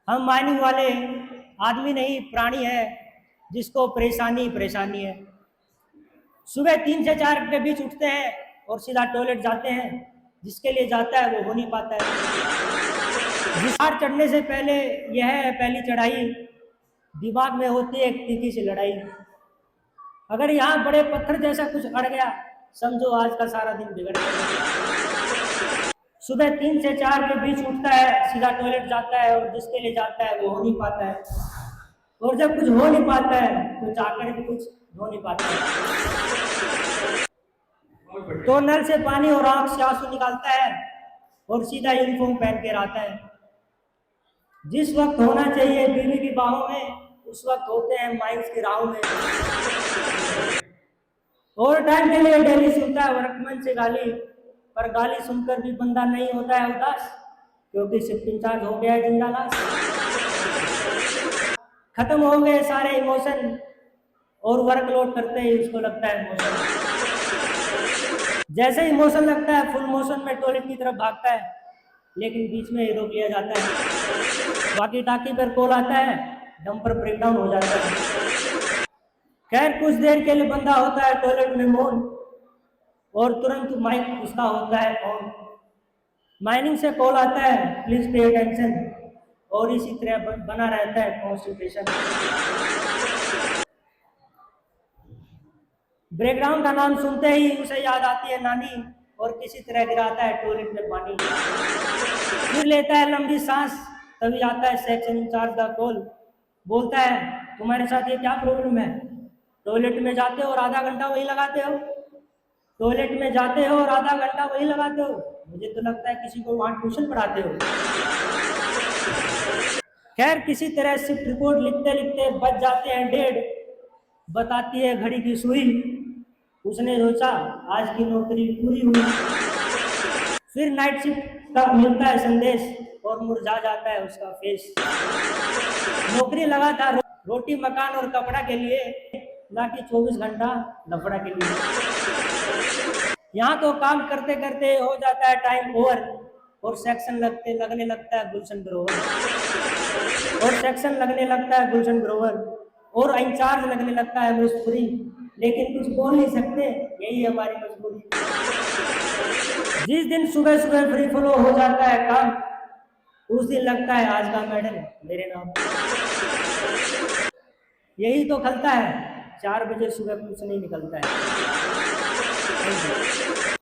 हम माइनिंग वाले आदमी नहीं प्राणी है जिसको परेशानी परेशानी है। सुबह 3 से 4 के बीच उठते हैं और सीधा टॉयलेट जाते हैं। जिसके लिए जाता है वो हो नहीं पाता है। जिस पहाड़ चढ़ने से पहले यह है पहली चढ़ाई, दिमाग में होती है एक तीखी सी लड़ाई। अगर यहाँ बड़े पत्थर जैसा कुछ अड़ गया, समझो आज का सारा दिन बिगड़ गया। सुबह 3 से 4 के बीच उठता है, सीधा टॉयलेट जाता है और जिसके लिए जाता है वो हो नहीं पाता है। और जब कुछ हो नहीं पाता है तो चाहकर भी कुछ हो नहीं पाता है। तो नल से पानी और आंख से आंसू निकालता है और सीधा यूनिफॉर्म पहन के आता है। जिस वक्त होना चाहिए बीवी की बाहों में, उस वक्त होते हैं माइंस की राहों में। और टाइम के लिए डेली सुनता है वर्कमैन से गाली, पर गाली सुनकर भी बंदा नहीं होता है उदास, क्योंकि शिफ्ट इंचार्ज हो गया है जिंदा लाश। खत्म हो गए सारे इमोशन और वर्कलोड करते ही उसको लगता है इमोशन। जैसे इमोशन लगता है फुल मोशन में टॉयलेट की तरफ भागता है, लेकिन बीच में ही रोक लिया जाता है। बाकी टाकी पर कॉल आता है, डंपर ब्रेकडाउन हो जाता है। खैर कुछ देर के लिए बंदा होता है टॉयलेट में मौन, और तुरंत माइक उसका होता है ऑन। माइनिंग से कॉल आता है प्लीज पे अटेंशन, और इसी तरह बना रहता है कॉन्स्टिपेशन। ब्रेकडाउन का नाम सुनते ही उसे याद आती है नानी, और किसी तरह गिराता है टॉयलेट में पानी। फिर लेता है लंबी सांस, तभी आता है सेक्शन इंचार्ज का कॉल। बोलता है तुम्हारे साथ ये क्या प्रॉब्लम है? टॉयलेट में जाते हो और आधा घंटा वही लगाते हो। टॉयलेट में जाते हो और आधा घंटा वही लगाते हो। मुझे तो लगता है किसी को वहां ट्यूशन पढ़ाते हो। खैर किसी तरह शिफ्ट रिपोर्ट लिखते लिखते बच जाते हैं 1:30। बताती है घड़ी की सुई, उसने सोचा आज की नौकरी पूरी हुई। फिर नाइट शिफ्ट का मिलता है संदेश, और मुरझा जाता है उसका फेस। नौकरी लगा था रोटी मकान और कपड़ा के लिए, ना कि 24 घंटा लफड़ा के लिए। यहाँ तो काम करते करते हो जाता है टाइम ओवर, और सेक्शन लगने लगता है गुलशन ग्रोवर। और सेक्शन लगने लगता है गुलशन ग्रोवर, और इंचार्ज लगने लगता है मजबूरी, लेकिन कुछ बोल नहीं सकते, यही हमारी मजबूरी। जिस दिन सुबह सुबह फ्री फ्लो हो जाता है काम, उस दिन लगता है आज का मेडल मेरे नाम। यही तो खलता है, 4 बजे सुबह कुछ नहीं निकलता है।